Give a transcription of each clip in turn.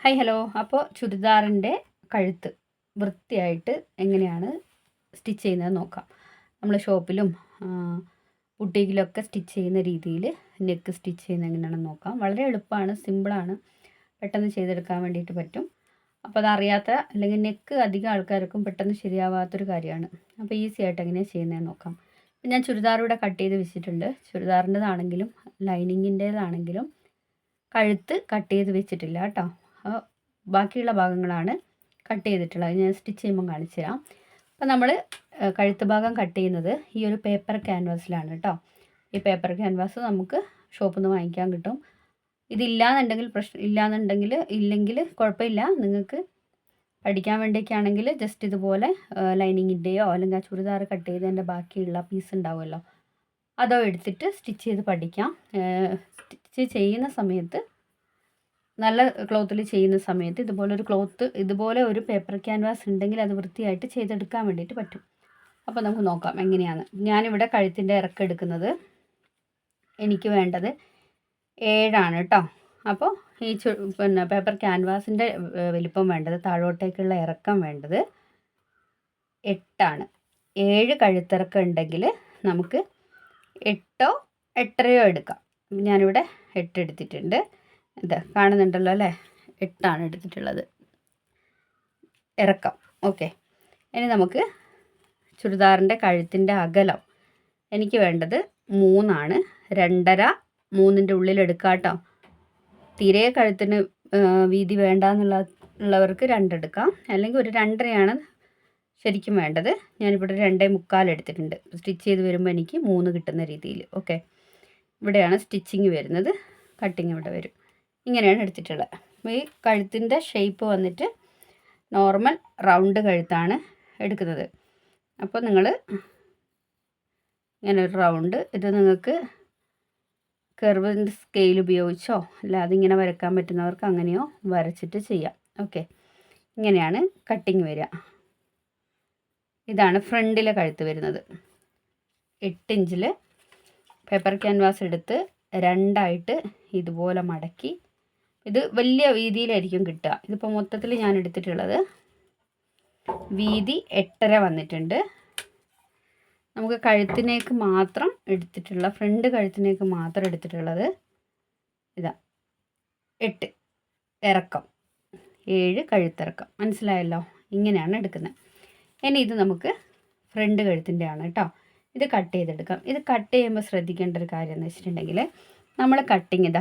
Hi hello. അപ്പോൾ ചുരിദാറിൻ്റെ കഴുത്ത് വൃത്തിയായിട്ട് എങ്ങനെയാണ് സ്റ്റിച്ച് ചെയ്യുന്നത് നോക്കാം. നമ്മൾ ഷോപ്പിലും ബുട്ടീക്കിലൊക്കെ സ്റ്റിച്ച് ചെയ്യുന്ന രീതിയിൽ നെക്ക് സ്റ്റിച്ച് ചെയ്യുന്നത് എങ്ങനെയാണെന്ന് നോക്കാം. വളരെ എളുപ്പമാണ്, സിമ്പിളാണ്, പെട്ടെന്ന് ചെയ്തെടുക്കാൻ വേണ്ടിയിട്ട് പറ്റും. അപ്പോൾ അതറിയാത്ത അല്ലെങ്കിൽ നെക്ക് അധികം ആൾക്കാർക്കും പെട്ടെന്ന് ശരിയാവാത്തൊരു കാര്യമാണ്. അപ്പോൾ ഈസി ആയിട്ട് എങ്ങനെയാണ് ചെയ്യുന്നതെന്ന് നോക്കാം. ഞാൻ ചുരിദാർ ഇവിടെ കട്ട് ചെയ്ത് വെച്ചിട്ടുണ്ട്. ചുരിദാറിൻ്റെതാണെങ്കിലും ലൈനിങ്ങിൻ്റേതാണെങ്കിലും കഴുത്ത് കട്ട് ചെയ്ത് വെച്ചിട്ടില്ല കേട്ടോ. ബാക്കിയുള്ള ഭാഗങ്ങളാണ് കട്ട് ചെയ്തിട്ടുള്ളത്. ഞാൻ സ്റ്റിച്ച് ചെയ്യുമ്പോൾ കാണിച്ചു തരാം. അപ്പോൾ നമ്മൾ കഴുത്ത് ഭാഗം കട്ട് ചെയ്യുന്നത് ഈ ഒരു പേപ്പർ ക്യാൻവാസിലാണ് കേട്ടോ. ഈ പേപ്പർ ക്യാൻവാസ് നമുക്ക് ഷോപ്പിൽ നിന്ന് വാങ്ങിക്കാൻ കിട്ടും. ഇതില്ലാന്നുണ്ടെങ്കിൽ ഇല്ലെങ്കിൽ കുഴപ്പമില്ല. നിങ്ങൾക്ക് പഠിക്കാൻ വേണ്ടിയൊക്കെയാണെങ്കിൽ ജസ്റ്റ് ഇതുപോലെ ലൈനിങ്ങിൻ്റെയോ അല്ലെങ്കിൽ ആ ചുരിദാർ കട്ട് ചെയ്തതിൻ്റെ ബാക്കിയുള്ള പീസ് ഉണ്ടാവുമല്ലോ, അതോ എടുത്തിട്ട് സ്റ്റിച്ച് ചെയ്ത് പഠിക്കാം. സ്റ്റിച്ച് ചെയ്യുന്ന സമയത്ത്, നല്ല ക്ലോത്തിൽ ചെയ്യുന്ന സമയത്ത് ഇതുപോലെ ഒരു പേപ്പർ ക്യാൻവാസ് ഉണ്ടെങ്കിൽ അത് വൃത്തിയായിട്ട് ചെയ്തെടുക്കാൻ വേണ്ടിയിട്ട് പറ്റും. അപ്പോൾ നമുക്ക് നോക്കാം എങ്ങനെയാണ്. ഞാനിവിടെ കഴുത്തിൻ്റെ ഇറക്കം എടുക്കുന്നത്, എനിക്ക് വേണ്ടത് 7 കേട്ടോ. അപ്പോൾ ഈ പേപ്പർ ക്യാൻവാസിൻ്റെ വലിപ്പം വേണ്ടത്, താഴോട്ടേക്കുള്ള ഇറക്കം വേണ്ടത് 8. 7 കഴുത്തിറക്കം ഉണ്ടെങ്കിൽ നമുക്ക് 8 8.5 എടുക്കാം. ഞാനിവിടെ 8 എടുത്തിട്ടുണ്ട്. ഇത് കാണുന്നുണ്ടല്ലോ അല്ലേ, 8 എടുത്തിട്ടുള്ളത് ഇറക്കം. ഓക്കെ, ഇനി നമുക്ക് ചുരിദാറിൻ്റെ കഴുത്തിൻ്റെ അകലം എനിക്ക് വേണ്ടത് 3. 2.5 3ൻ്റെ ഉള്ളിൽ എടുക്കാം കേട്ടോ. തീരെ കഴുത്തിന് വീതി ഉള്ളവർക്ക് 2 എടുക്കാം, അല്ലെങ്കിൽ ഒരു 2.5 ശരിക്കും വേണ്ടത്. ഞാനിപ്പോൾ 2.25 എടുത്തിട്ടുണ്ട്. സ്റ്റിച്ച് ചെയ്ത് വരുമ്പോൾ എനിക്ക് 3 കിട്ടുന്ന രീതിയിൽ. ഓക്കെ, ഇവിടെയാണ് സ്റ്റിച്ചിങ് വരുന്നത്, കട്ടിങ് ഇവിടെ വരും. ഇങ്ങനെയാണ് എടുത്തിട്ടുള്ളത്. ഈ കഴുത്തിൻ്റെ ഷേപ്പ് വന്നിട്ട് നോർമൽ റൗണ്ട് കഴുത്താണ് എടുക്കുന്നത്. അപ്പോൾ നിങ്ങൾ ഇങ്ങനെ ഒരു റൗണ്ട്, ഇത് നിങ്ങൾക്ക് കർവിൻ്റെ സ്കെയിൽ ഉപയോഗിച്ചോ അല്ല അതിങ്ങനെ വരയ്ക്കാൻ പറ്റുന്നവർക്ക് അങ്ങനെയോ വരച്ചിട്ട് ചെയ്യാം. ഓക്കെ, ഇങ്ങനെയാണ് കട്ടിങ് വരിക. ഇതാണ് ഫ്രണ്ടിലെ കഴുത്ത് വരുന്നത്. 8 ഇഞ്ചിൽ പേപ്പർ ക്യാൻവാസ് എടുത്ത് 2 ഇതുപോലെ മടക്കി, ഇത് വലിയ വീതിയിലായിരിക്കും കിട്ടുക. ഇതിപ്പോൾ മൊത്തത്തിൽ ഞാൻ എടുത്തിട്ടുള്ളത് വീതി 8.5 വന്നിട്ടുണ്ട്. നമുക്ക് കഴുത്തിനേക്ക് മാത്രം എടുത്തിട്ടുള്ള, ഫ്രണ്ട് കഴുത്തിനേക്ക് മാത്രം എടുത്തിട്ടുള്ളത് ഇതാ 8 ഇറക്കം, 7 കഴുത്തിറക്കം. മനസ്സിലായല്ലോ? ഇങ്ങനെയാണ് എടുക്കുന്നത്. ഇനി ഇത് നമുക്ക് ഫ്രണ്ട് കഴുത്തിൻ്റെ ആണ് കേട്ടോ. ഇത് കട്ട് ചെയ്തെടുക്കാം. ഇത് കട്ട് ചെയ്യുമ്പോൾ ശ്രദ്ധിക്കേണ്ട ഒരു കാര്യം എന്ന് വെച്ചിട്ടുണ്ടെങ്കിൽ, നമ്മൾ കട്ടിങ്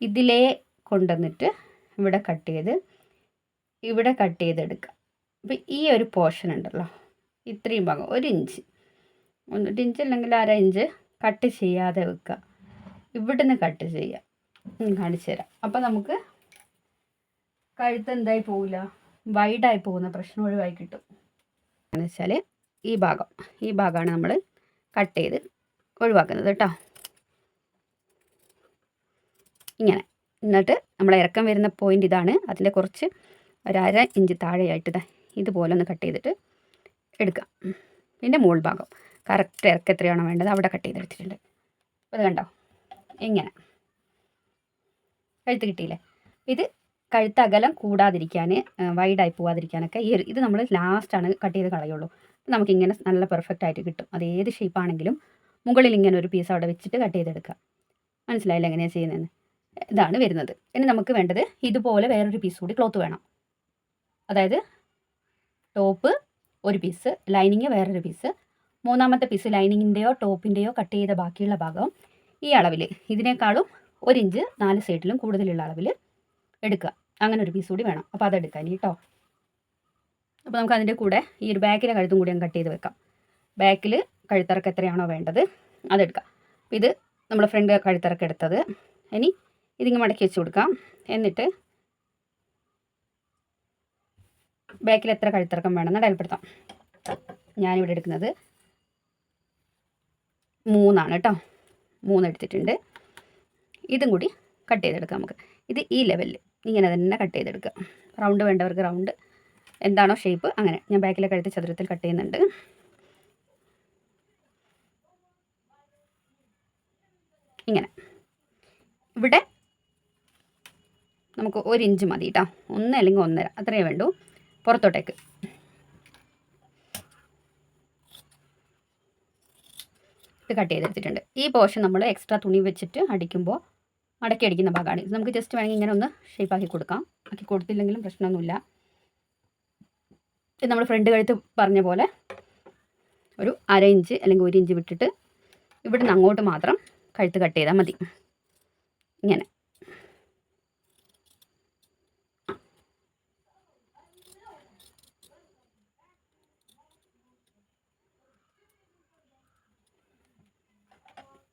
ഇതിലേ കൊണ്ടുവന്നിട്ട് ഇവിടെ കട്ട് ചെയ്തെടുക്കാം. അപ്പോൾ ഈ ഒരു പോർഷൻ ഉണ്ടല്ലോ, ഇത്രയും ഭാഗം 1 ഇഞ്ച്, 1 ഇഞ്ച് അല്ലെങ്കിൽ 1/2 ഇഞ്ച് കട്ട് ചെയ്യാതെ വെക്കുക. ഇവിടുന്ന് കട്ട് ചെയ്യുക. കാണിച്ചു തരാം. അപ്പോൾ നമുക്ക് കഴുത്ത് എന്തായി പോവില്ല, വൈഡായി പോകുന്ന പ്രശ്നം ഒഴിവായി കിട്ടും. എന്ന് വെച്ചാൽ ഈ ഭാഗമാണ് നമ്മൾ കട്ട് ചെയ്ത് ഒഴിവാക്കുന്നത് കേട്ടോ. ഇങ്ങനെ. എന്നിട്ട് നമ്മൾ ഇറക്കം വരുന്ന പോയിൻ്റ് ഇതാണ്. അതിൻ്റെ കുറച്ച് 1/2 ഇഞ്ച് താഴെയായിട്ട് ഇതുപോലെ ഒന്ന് കട്ട് ചെയ്തിട്ട് എടുക്കാം. പിന്നെ മുകൾ ഭാഗം കറക്റ്റ് ഇറക്കം എത്രയാണോ വേണ്ടത് അവിടെ കട്ട് ചെയ്തെടുത്തിട്ടുണ്ട്. അപ്പോൾ അത് കണ്ടോ, ഇങ്ങനെ കഴുത്ത് കിട്ടിയില്ലേ. ഇത് കഴുത്ത് അകലം കൂടാതിരിക്കാൻ, വൈഡായി പോവാതിരിക്കാനൊക്കെ ഇത് നമ്മൾ ലാസ്റ്റാണ് കട്ട് ചെയ്ത് കളയുള്ളൂ. നമുക്കിങ്ങനെ നല്ല പെർഫെക്റ്റ് ആയിട്ട് കിട്ടും. അത് ഏത് ഷേപ്പാണെങ്കിലും മുകളിൽ ഇങ്ങനെ ഒരു പീസ് അവിടെ വെച്ചിട്ട് കട്ട് ചെയ്തെടുക്കുക. മനസ്സിലായില്ല എങ്ങനെയാണ് ചെയ്യുന്നതെന്ന്? ഇതാണ് വരുന്നത്. ഇനി നമുക്ക് വേണ്ടത് ഇതുപോലെ വേറൊരു പീസ് കൂടി ക്ലോത്ത് വേണം. അതായത് ടോപ്പ് ഒരു പീസ്, ലൈനിങ് വേറൊരു പീസ്, മൂന്നാമത്തെ പീസ് ലൈനിങ്ങിൻ്റെയോ ടോപ്പിൻ്റെയോ കട്ട് ചെയ്ത ബാക്കിയുള്ള ഭാഗം ഈ അളവിൽ, ഇതിനേക്കാളും 1 ഇഞ്ച് 4 സൈഡിലും കൂടുതലുള്ള അളവിൽ എടുക്കുക. അങ്ങനെ ഒരു പീസ് കൂടി വേണം. അപ്പോൾ അതെടുക്കാൻ കേട്ടോ. അപ്പോൾ നമുക്ക് അതിൻ്റെ കൂടെ ഈ ഒരു ബാക്കിലെ കഴുത്തും കൂടി കട്ട് ചെയ്ത് വെക്കാം. ബാക്കിൽ കഴുത്തിറക്കം എത്രയാണോ വേണ്ടത് അതെടുക്കാം. അപ്പോൾ ഇത് നമ്മൾ ഫ്രണ്ട് കഴുത്തിറക്കം എടുത്തത്. ഇനി ഇതിങ്ങ് മടക്കി വെച്ച് കൊടുക്കാം. എന്നിട്ട് ബാക്കിൽ എത്ര കഴുത്തിറക്കം വേണമെന്ന് അടയാളപ്പെടുത്താം. ഞാനിവിടെ എടുക്കുന്നത് 3 കേട്ടോ. 3 എടുത്തിട്ടുണ്ട്. ഇതും കൂടി കട്ട് ചെയ്തെടുക്കാം നമുക്ക്. ഇത് ഈ ലെവലിൽ ഇങ്ങനെ തന്നെ കട്ട് ചെയ്തെടുക്കുക. റൗണ്ട് വേണ്ടവർക്ക് റൗണ്ട്, എന്താണോ ഷേപ്പ് അങ്ങനെ. ഞാൻ ബാക്കിലെ കഴുത്ത് ചതുരത്തിൽ കട്ട് ചെയ്യുന്നുണ്ട്. ഇങ്ങനെ ഇവിടെ നമുക്ക് 1 ഇഞ്ച് മതി കേട്ടോ, 1 അല്ലെങ്കിൽ 1.5 അത്രയേ വേണ്ടൂ പുറത്തോട്ടേക്ക്. ഇത് കട്ട് ചെയ്തെടുത്തിട്ടുണ്ട്. ഈ പോർഷൻ നമ്മൾ എക്സ്ട്രാ തുണി വെച്ചിട്ട് അടിക്കുമ്പോൾ മടക്കി അടിക്കുന്ന ഭാഗമാണ്. ഇത് നമുക്ക് ജസ്റ്റ് വേണമെങ്കിൽ ഇങ്ങനെ ഒന്ന് ഷേപ്പാക്കി കൊടുക്കാം. ആക്കി കൊടുത്തില്ലെങ്കിലും പ്രശ്നമൊന്നുമില്ല. ഇത് നമ്മൾ ഫ്രണ്ട് കഴുത്ത് പറഞ്ഞ പോലെ ഒരു 1/2 ഇഞ്ച് അല്ലെങ്കിൽ 1 ഇഞ്ച് വിട്ടിട്ട് ഇവിടെ നിന്ന് അങ്ങോട്ട് മാത്രം കഴുത്ത് കട്ട് ചെയ്താൽ മതി. ഇങ്ങനെ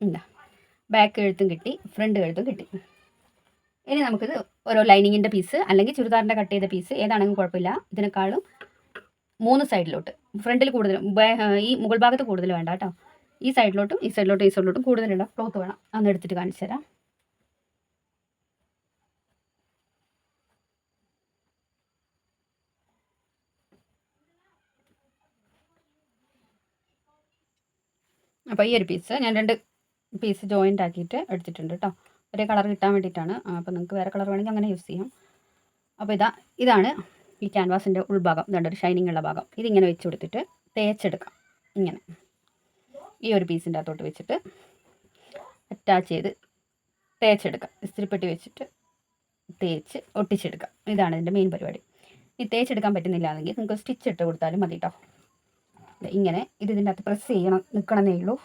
എന്താ ബാക്ക് കഴുത്തും കിട്ടി, ഫ്രണ്ട് കഴുത്തും കിട്ടി. ഇനി നമുക്കിത് ഓരോ ലൈനിങ്ങിൻ്റെ പീസ് അല്ലെങ്കിൽ ചുരിദാറിൻ്റെ കട്ട് ചെയ്ത പീസ് ഏതാണെങ്കിലും കുഴപ്പമില്ല. ഇതിനേക്കാളും 3 സൈഡിലോട്ട്, ഫ്രണ്ടിൽ കൂടുതലും ഈ മുകൾ ഭാഗത്ത് കൂടുതൽ വേണ്ട കേട്ടോ. ഈ സൈഡിലോട്ടും ഈ സൈഡിലോട്ടും ഈ സൈഡിലോട്ടും കൂടുതലുള്ള ക്ലോത്ത് വേണം. അന്ന് എടുത്തിട്ട് കാണിച്ചു തരാം. അപ്പോൾ ഈ ഒരു പീസ് ഞാൻ 2 പീസ് ജോയിൻ്റ് ആക്കിയിട്ട് എടുത്തിട്ടുണ്ട് കേട്ടോ. ഒരേ കളർ കിട്ടാൻ വേണ്ടിയിട്ടാണ്. അപ്പോൾ നിങ്ങൾക്ക് വേറെ കളർ വേണമെങ്കിൽ അങ്ങനെ യൂസ് ചെയ്യാം. അപ്പോൾ ഇതാണ് ഈ ക്യാൻവാസിൻ്റെ ഉൾഭാഗം. ഇതുണ്ട് ഒരു ഷൈനിങ് ഉള്ള ഭാഗം. ഇതിങ്ങനെ വെച്ച് കൊടുത്തിട്ട് തേച്ചെടുക്കാം. ഇങ്ങനെ ഈ ഒരു പീസിൻ്റെ അകത്തോട്ട് വെച്ചിട്ട് അറ്റാച്ച് ചെയ്ത് തേച്ചെടുക്കാം. ഇസ്തിരിപ്പെട്ടി വെച്ചിട്ട് തേച്ച് ഒട്ടിച്ചെടുക്കാം. ഇതാണ് ഇതിൻ്റെ മെയിൻ പരിപാടി. ഈ തേച്ചെടുക്കാൻ പറ്റുന്നില്ല എങ്കിൽ നിങ്ങൾക്ക് സ്റ്റിച്ച് ഇട്ട് കൊടുത്താലും മതി കേട്ടോ. ഇങ്ങനെ ഇതിൻ്റെ അകത്ത് പ്രസ് ചെയ്യണം, നിൽക്കണമെന്നേ ഉള്ളൂ.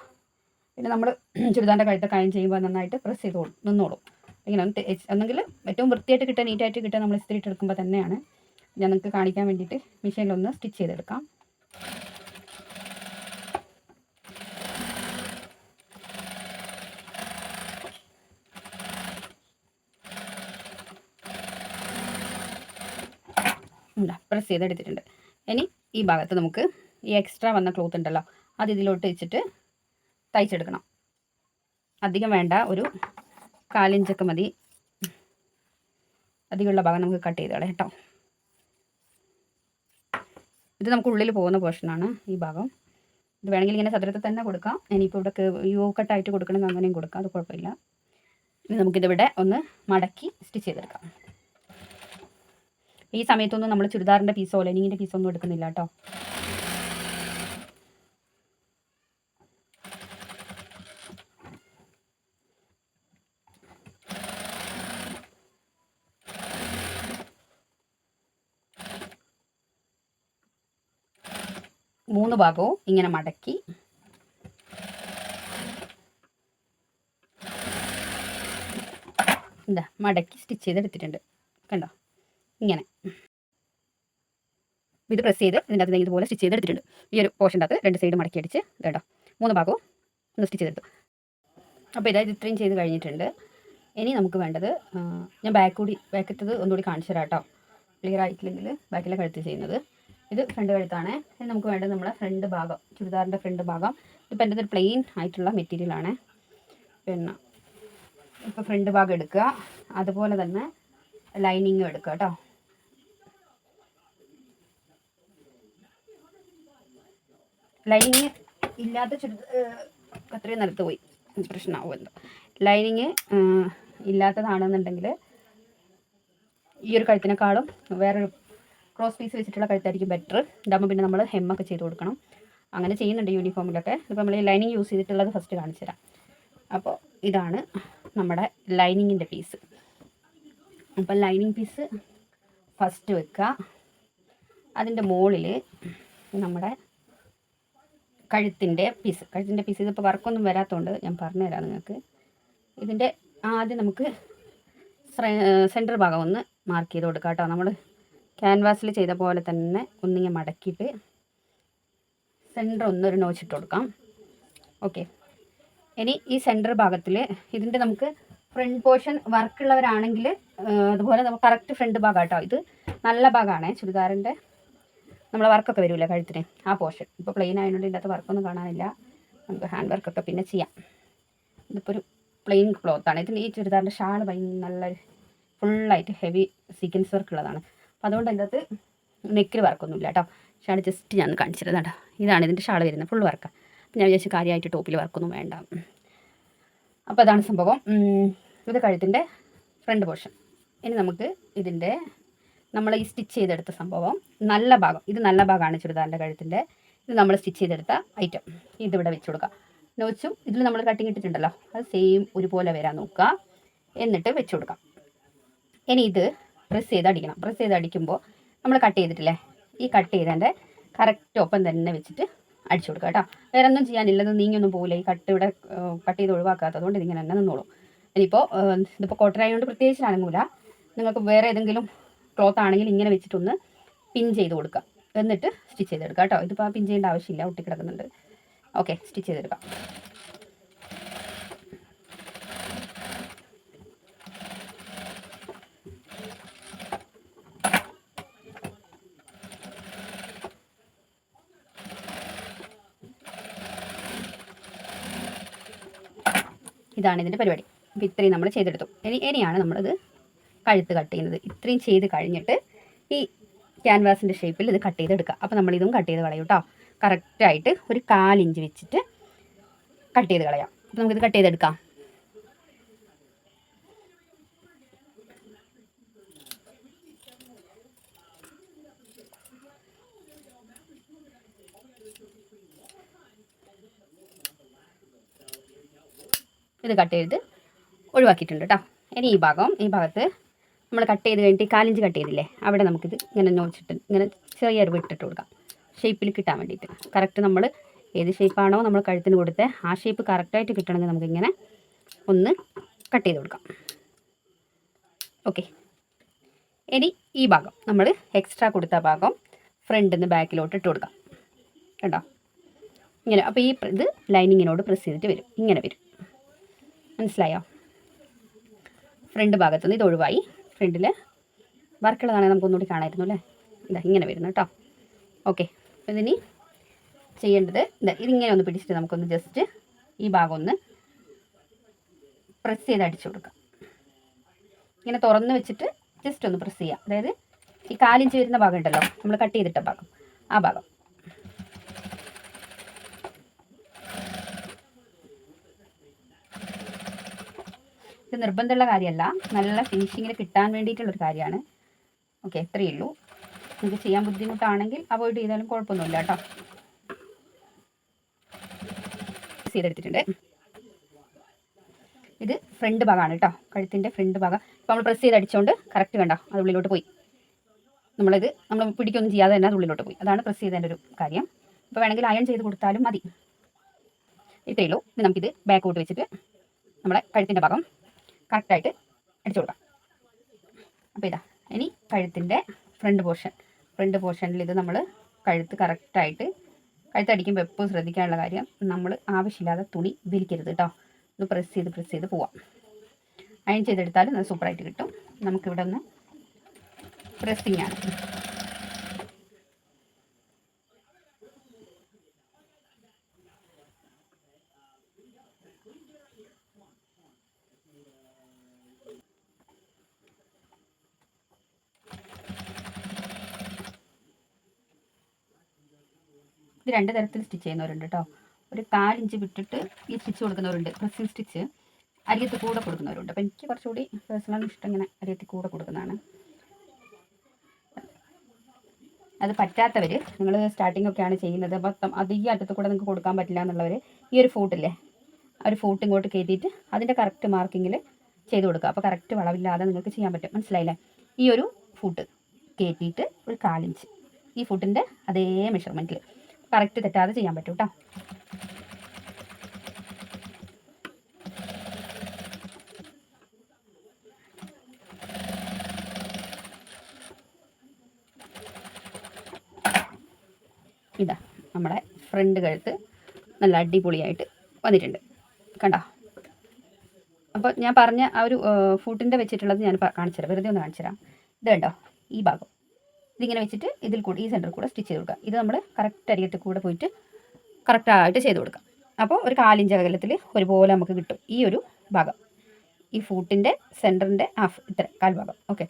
പിന്നെ നമ്മൾ ചുരിദാറിൻ്റെ കഴുത്ത് കായം ചെയ്യുമ്പോൾ നന്നായിട്ട് പ്രസ് ചെയ്ത് നിന്നോളും. ഇങ്ങനെ ഒന്നെങ്കിൽ ഏറ്റവും വൃത്തിയായിട്ട് കിട്ടുക, നീറ്റായിട്ട് കിട്ടുക നമ്മൾ ഇസ്തിരി ഇട്ടെടുക്കുമ്പോൾ തന്നെയാണ്. ഞാൻ നിങ്ങൾക്ക് കാണിക്കാൻ വേണ്ടിയിട്ട് മെഷീനിലൊന്ന് സ്റ്റിച്ച് ചെയ്തെടുക്കാം. പ്രസ് ചെയ്തെടുത്തിട്ടുണ്ട്. ഇനി ഈ ഭാഗത്ത് നമുക്ക് ഈ എക്സ്ട്രാ വന്ന ക്ലോത്ത് ഉണ്ടല്ലോ, അത് ഇതിലോട്ട് വെച്ചിട്ട് തയ്ച്ചെടുക്കണം. അധികം വേണ്ട, ഒരു 1/4 ഇഞ്ചൊക്കെ മതി. അധികമുള്ള ഭാഗം നമുക്ക് കട്ട് ചെയ്ത് കളയാം കേട്ടോ. ഇത് നമുക്ക് ഉള്ളിൽ പോകുന്ന പോർഷനാണ് ഈ ഭാഗം. ഇത് വേണമെങ്കിൽ ഇങ്ങനെ സദരത്തിൽ തന്നെ കൊടുക്കാം. ഇനിയിപ്പോൾ ഇവിടെ യു കട്ടായിട്ട് കൊടുക്കണമെങ്കിൽ അങ്ങനെയും കൊടുക്കാം, അത് കുഴപ്പമില്ല. ഇനി നമുക്കിതിവിടെ ഒന്ന് മടക്കി സ്റ്റിച്ച് ചെയ്തെടുക്കാം. ഈ സമയത്തൊന്നും നമ്മൾ ചുരിദാറിൻ്റെ പീസോ ലൈനിങ്ങിൻ്റെ പീസോ ഒന്നും എടുക്കുന്നില്ല കേട്ടോ. മൂന്ന് ഭാഗവും ഇങ്ങനെ മടക്കി മടക്കി സ്റ്റിച്ച് ചെയ്തെടുത്തിട്ടുണ്ട്. കണ്ടോ, ഇങ്ങനെ ഇത് പ്രസ് ചെയ്ത് ഇതിൻ്റെ അകത്ത് ഇതുപോലെ സ്റ്റിച്ച് ചെയ്തെടുത്തിട്ടുണ്ട്. ഈ ഒരു പോർഷൻ്റെ അകത്ത് 2 സൈഡ് മടക്കി അടിച്ച് കേട്ടോ 3 ഭാഗവും ഒന്ന് സ്റ്റിച്ച് ചെയ്തെടുത്തു. അപ്പോൾ ഇത് ഇത്രയും ചെയ്ത് കഴിഞ്ഞിട്ടുണ്ട്. ഇനി നമുക്ക് വേണ്ടത് ഞാൻ ബാക്കത്തത് ഒന്നുകൂടി കാണിച്ചു തരാം കേട്ടോ. ക്ലിയർ ആയിട്ടില്ലെങ്കിൽ ബാക്കിലെ കഴുത്ത് ചെയ്യുന്നത്. ഇത് ഫ്രണ്ട് കഴുത്താണ്. ഇനി നമുക്ക് വേണ്ടത് നമ്മുടെ ഫ്രണ്ട് ഭാഗം, ചുരിദാറിൻ്റെ ഫ്രണ്ട് ഭാഗം. ഇപ്പം എൻ്റെ ഒരു പ്ലെയിൻ ആയിട്ടുള്ള മെറ്റീരിയലാണ്. പിന്നെ ഇപ്പോൾ ഫ്രണ്ട് ഭാഗം എടുക്കുക, അതുപോലെ തന്നെ ലൈനിങ്ങും എടുക്കുക കേട്ടോ. ലൈനിങ് ഇല്ലാത്ത അത്രയും നിലത്ത് പോയി, പ്രശ്നമാവുമല്ലോ. ലൈനിങ് ഇല്ലാത്തതാണെന്നുണ്ടെങ്കിൽ ഈ ഒരു കഴുത്തിനേക്കാളും വേറൊരു ക്രോസ് പീസ് വെച്ചിട്ടുള്ള കഴുത്തായിരിക്കും ബെറ്റർ. ഇതാകുമ്പോൾ പിന്നെ നമ്മൾ ഹെമ്മൊക്കെ ചെയ്ത് കൊടുക്കണം. അങ്ങനെ ചെയ്യുന്നുണ്ട് യൂണിഫോമിലൊക്കെ. ഇപ്പോൾ നമ്മൾ ലൈനിങ് യൂസ് ചെയ്തിട്ടുള്ളത് ഫസ്റ്റ് കാണിച്ചു തരാം. അപ്പോൾ ഇതാണ് നമ്മുടെ ലൈനിങ്ങിൻ്റെ പീസ്. അപ്പോൾ ലൈനിങ് പീസ് ഫസ്റ്റ് വെക്കുക. അതിൻ്റെ മുകളിൽ നമ്മുടെ കഴുത്തിൻ്റെ പീസ് ഇതിപ്പോൾ വർക്കൊന്നും വരാത്തതുകൊണ്ട് ഞാൻ പറഞ്ഞുതരാം നിങ്ങൾക്ക്. ഇതിൻ്റെ ആദ്യം നമുക്ക് സെൻറ്റർ ഭാഗം ഒന്ന് മാർക്ക് ചെയ്ത് കൊടുക്കാം കേട്ടോ. നമ്മൾ ക്യാൻവാസിൽ ചെയ്ത പോലെ തന്നെ ഒന്നിങ്ങനെ മടക്കിയിട്ട് സെൻറ്റർ ഒന്നൊരു നോച്ചിട്ട് കൊടുക്കാം. ഓക്കെ, ഇനി ഈ സെൻറ്റർ ഭാഗത്തിൽ ഇതിൻ്റെ നമുക്ക് ഫ്രണ്ട് പോർഷൻ വർക്കുള്ളവരാണെങ്കിൽ അതുപോലെ നമുക്ക് കറക്റ്റ് ഫ്രണ്ട് ഭാഗം കേട്ടോ. ഇത് നല്ല ഭാഗമാണ് ചുരിദാറിൻ്റെ. നമ്മൾ വർക്കൊക്കെ വരില്ല കഴുത്തിന്, ആ പോർഷൻ. ഇപ്പോൾ പ്ലെയിൻ ആയതുകൊണ്ട് ഇതിൻ്റെ അകത്ത് വർക്കൊന്നും കാണാനില്ല. നമുക്ക് ഹാൻഡ് വർക്കൊക്കെ പിന്നെ ചെയ്യാം. ഇതിപ്പോൾ ഒരു പ്ലെയിൻ ക്ലോത്താണ്. ഇതിന് ഈ ചുരിദാറിൻ്റെ ഷാൾ നല്ല ഫുള്ളായിട്ട് ഹെവി സീക്വൻസ് വർക്ക് ഉള്ളതാണ്. അപ്പോൾ അതുകൊണ്ട് അതിൻ്റെ അകത്ത് നെക്കിൽ വർക്കൊന്നുമില്ല കേട്ടോ. ഷാൾ ജസ്റ്റ് ഞാൻ കാണിച്ചിരുന്നത് കേട്ടോ. ഇതാണ് ഇതിൻ്റെ ഷാൾ വരുന്നത്, ഫുൾ വർക്കാണ്. അപ്പോൾ ഞാൻ വിചാരിച്ചു കാര്യമായിട്ട് ടോപ്പിൽ വർക്കൊന്നും വേണ്ട. അപ്പോൾ അതാണ് സംഭവം. ഇത് കഴുത്തിൻ്റെ ഫ്രണ്ട് പോർഷൻ. ഇനി നമുക്ക് ഇതിൻ്റെ നമ്മൾ ഈ സ്റ്റിച്ച് ചെയ്തെടുത്ത സംഭവം നല്ല ഭാഗം, ഇത് നല്ല ഭാഗമാണ് ചുരിദാറിൻ്റെ കഴുത്തിൻ്റെ, ഇത് നമ്മൾ സ്റ്റിച്ച് ചെയ്തെടുത്ത ഐറ്റം ഇതിവിടെ വെച്ച് കൊടുക്കുക. നോച്ചും ഇതിൽ നമ്മൾ കട്ടിങ് ഇട്ടിട്ടുണ്ടല്ലോ, അത് സെയിം ഒരുപോലെ വരാൻ നോക്കുക, എന്നിട്ട് വെച്ച് കൊടുക്കാം. ഇനി ഇത് പ്രസ് ചെയ്ത് അടിക്കണം. പ്രസ് ചെയ്ത് അടിക്കുമ്പോൾ നമ്മൾ കട്ട് ചെയ്തിട്ടില്ലേ, ഈ കട്ട് ചെയ്തതിൻ്റെ കറക്റ്റ് ഒപ്പം തന്നെ വെച്ചിട്ട് അടിച്ചു കൊടുക്കുക കേട്ടോ. വേറെ ഒന്നും ചെയ്യാനില്ലത്, നീങ്ങിയൊന്നും പോകില്ല. ഈ കട്ട് ഇവിടെ കട്ട് ചെയ്ത് ഒഴിവാക്കാത്തതുകൊണ്ട് ഇതിങ്ങനെ തന്നെ നിന്നോളും. ഇനിയിപ്പോൾ ഇതിപ്പോൾ കോട്ടൺ ആയതുകൊണ്ട് പ്രത്യേകിച്ച് അനങ്ങൂല. നിങ്ങൾക്ക് വേറെ ഏതെങ്കിലും ക്ലോത്ത് ആണെങ്കിൽ ഇങ്ങനെ വെച്ചിട്ടൊന്ന് പിൻ ചെയ്ത് കൊടുക്കുക, എന്നിട്ട് സ്റ്റിച്ച് ചെയ്തെടുക്കുക കേട്ടോ. ഇതിപ്പോൾ പിൻ ചെയ്യേണ്ട ആവശ്യമില്ല, ഒട്ടിക്കിടക്കുന്നുണ്ട്. ഓക്കെ, സ്റ്റിച്ച് ചെയ്തെടുക്കാം. ഇതാണ് ഇതിൻ്റെ പരിപാടി. അപ്പോൾ ഇത്രയും നമ്മൾ ചെയ്തെടുത്തു. ഇനിയാണ് നമ്മളിത് കഴുത്ത് കട്ട് ചെയ്യുന്നത്. ഇത്രയും ചെയ്ത് കഴിഞ്ഞിട്ട് ഈ ക്യാൻവാസിൻ്റെ ഷേപ്പിൽ ഇത് കട്ട് ചെയ്തെടുക്കുക. അപ്പോൾ നമ്മളിതും കട്ട് ചെയ്ത് കളയും കേട്ടോ. കറക്റ്റായിട്ട് ഒരു 1/4 ഇഞ്ച് വെച്ചിട്ട് കട്ട് ചെയ്ത് കളയാം. അപ്പോൾ നമുക്കിത് കട്ട് ചെയ്തെടുക്കാം. ഇത് കട്ട് ചെയ്ത് ഒഴിവാക്കിയിട്ടുണ്ട് കേട്ടോ. ഇനി ഈ ഭാഗത്ത് നമ്മൾ കട്ട് ചെയ്ത് കഴിഞ്ഞിട്ട് 1/4 ഇഞ്ച് കട്ട് ചെയ്തില്ലേ, അവിടെ നമുക്കിത് ഇങ്ങനെ നോച്ചിട്ട് ഇങ്ങനെ ചെറിയൊരു വിട്ടിട്ട് കൊടുക്കാം, ഷേപ്പിൽ കിട്ടാൻ വേണ്ടിയിട്ട്. കറക്റ്റ് നമ്മൾ ഏത് ഷേപ്പാണോ നമ്മൾ കഴുത്തിന് കൊടുത്തത് ആ ഷേപ്പ് കറക്റ്റായിട്ട് കിട്ടണമെങ്കിൽ നമുക്കിങ്ങനെ ഒന്ന് കട്ട് ചെയ്ത് കൊടുക്കാം. ഓക്കെ, ഇനി ഈ ഭാഗം നമ്മൾ എക്സ്ട്രാ കൊടുത്ത ഭാഗം ഫ്രണ്ടിൽ നിന്ന് ബാക്കിലോട്ട് ഇട്ട് കൊടുക്കാം കേട്ടോ. ഇങ്ങനെ. അപ്പോൾ ഈ ഇത് ലൈനിങ്ങിനോട് പ്രസ് ചെയ്തിട്ട് വരും, ഇങ്ങനെ വരും. മനസ്സിലായോ? ഫ്രണ്ട് ഭാഗത്തുനിന്ന് ഇത് ഒഴിവായി. ഫ്രണ്ടിൽ വർക്കുള്ളതാണെങ്കിൽ നമുക്കൊന്നുകൂടി കാണാമായിരുന്നു അല്ലേ. ഇതാ ഇങ്ങനെ വരുന്നു കേട്ടോ. ഓക്കെ, ഇതിനി ചെയ്യേണ്ടത് ഇതിങ്ങനെ ഒന്ന് പിടിച്ചിട്ട് നമുക്കൊന്ന് ജസ്റ്റ് ഈ ഭാഗം ഒന്ന് പ്രസ് ചെയ്ത് അടിച്ചു കൊടുക്കാം. ഇങ്ങനെ തുറന്ന് വെച്ചിട്ട് ജസ്റ്റ് ഒന്ന് പ്രസ് ചെയ്യുക. അതായത് ഈ 1/4 ഇഞ്ച് വരുന്ന ഭാഗം ഉണ്ടല്ലോ, നമ്മൾ കട്ട് ചെയ്തിട്ട ഭാഗം, ആ ഭാഗം. ഇത് നിർബന്ധമുള്ള കാര്യമല്ല, നല്ല ഫിനിഷിങ്ങിൽ കിട്ടാൻ വേണ്ടിയിട്ടുള്ളൊരു കാര്യമാണ്. ഓക്കെ, ഇത്രയേ ഉള്ളൂ. നിങ്ങൾക്ക് ചെയ്യാൻ ബുദ്ധിമുട്ടാണെങ്കിൽ അവോയ്ഡ് ചെയ്താലും കുഴപ്പമൊന്നുമില്ല കേട്ടോ. ചെയ്തെടുത്തിട്ടുണ്ട്. ഇത് ഫ്രണ്ട് ഭാഗമാണ് കേട്ടോ, കഴുത്തിൻ്റെ ഫ്രണ്ട് ഭാഗം. ഇപ്പോൾ നമ്മൾ പ്രസ് ചെയ്ത് അടിച്ചുകൊണ്ട് കറക്റ്റ് കണ്ടോ, അത് ഉള്ളിലോട്ട് പോയി. നമ്മൾ പിടിക്കൊന്നും ചെയ്യാതെ തന്നെ അത് ഉള്ളിലോട്ട് പോയി. അതാണ് പ്രസ് ചെയ്തതിൻ്റെ ഒരു കാര്യം. ഇപ്പോൾ വേണമെങ്കിൽ അയൺ ചെയ്ത് കൊടുത്താലും മതി. ഇത്രയേ ഉള്ളൂ. ഇനി നമുക്കിത് ബാക്കോട്ട് വെച്ചിട്ട് നമ്മുടെ കഴുത്തിൻ്റെ ഭാഗം കറക്റ്റായിട്ട് അടിച്ചു കൊടുക്കാം. അപ്പോൾ ഇതാ ഇനി കഴുത്തിൻ്റെ ഫ്രണ്ട് പോർഷനിൽ ഇത് നമ്മൾ കഴുത്ത് കറക്റ്റായിട്ട് കഴുത്തടിക്കുമ്പോൾ എപ്പോഴും ശ്രദ്ധിക്കാനുള്ള കാര്യം, നമ്മൾ ആവശ്യമില്ലാതെ തുണി വലിക്കരുത് കേട്ടോ. ഒന്ന് പ്രസ് ചെയ്ത് പോവാം. അയൺ ചെയ്തെടുത്താലും അത് സൂപ്പറായിട്ട് കിട്ടും. നമുക്കിവിടെ ഒന്ന് പ്രസ്സിങ് ആണ്. ഇത് 2 തരത്തിൽ സ്റ്റിച്ച് ചെയ്യുന്നവരുണ്ട് കേട്ടോ. ഒരു 1/4 ഇഞ്ച് വിട്ടിട്ട് ഈ സ്റ്റിച്ച് കൊടുക്കുന്നവരുണ്ട്, പ്രസ്സിങ് സ്റ്റിച്ച്. അരിയത്ത് കൂടെ കൊടുക്കുന്നവരുണ്ട്. അപ്പോൾ എനിക്ക് കുറച്ചുകൂടി പേഴ്സണൽ ഇഷ്ടം ഇങ്ങനെ അരിയത്തിൽ കൂടെ കൊടുക്കുന്നതാണ്. അത് പറ്റാത്തവർ, നിങ്ങൾ സ്റ്റാർട്ടിംഗ് ഒക്കെയാണ് ചെയ്യുന്നത്, അപ്പം അത് ഈ അറ്റത്ത് കൂടെ നിങ്ങൾക്ക് കൊടുക്കാൻ പറ്റില്ല എന്നുള്ളവർ ഈ ഒരു ഫൂട്ടില്ലേ, ആ ഒരു ഫൂട്ട് ഇങ്ങോട്ട് കയറ്റിയിട്ട് അതിൻ്റെ കറക്റ്റ് മാർക്കിങ്ങിൽ ചെയ്ത് കൊടുക്കുക. അപ്പോൾ കറക്റ്റ് വളവില്ലാതെ നിങ്ങൾക്ക് ചെയ്യാൻ പറ്റും. മനസ്സിലായില്ലേ? ഈ ഒരു ഫൂട്ട് കയറ്റിയിട്ട് ഒരു 1/4 ഇഞ്ച് ഈ ഫൂട്ടിൻ്റെ അതേ മെഷർമെൻറ്റിൽ കറക്റ്റ് തെറ്റാതെ ചെയ്യാൻ പറ്റും കേട്ടോ. ഇതാ നമ്മുടെ ഫ്രണ്ട് കഴുത്ത് നല്ല അടിപൊളിയായിട്ട് വന്നിട്ടുണ്ട് കണ്ടോ. അപ്പോൾ ഞാൻ പറഞ്ഞ ആ ഒരു ഫൂട്ടിൻ്റെ വെച്ചിട്ടുള്ളത് ഞാൻ കാണിച്ചു തരാം, വെറുതെ ഒന്ന് കാണിച്ചു തരാം. ഇത് കണ്ടോ, ഈ ഭാഗം ഇതിങ്ങനെ വെച്ചിട്ട് ഇതിൽ കൂടെ ഈ സെൻറ്ററിൽ കൂടെ സ്റ്റിച്ച് ചെയ്ത് കൊടുക്കുക. ഇത് നമ്മൾ കറക്റ്റ് അരിയത്തിൽ കൂടെ പോയിട്ട് കറക്റ്റായിട്ട് ചെയ്ത് കൊടുക്കുക. അപ്പോൾ ഒരു 1/4 ഇഞ്ച് അകലത്തിൽ ഒരുപോലെ നമുക്ക് കിട്ടും ഈ ഒരു ഭാഗം, ഈ ഫൂട്ടിൻ്റെ സെൻറ്ററിൻ്റെ ഹാഫ്, ഇത്ര 1/4 ഭാഗം. ഓക്കെ,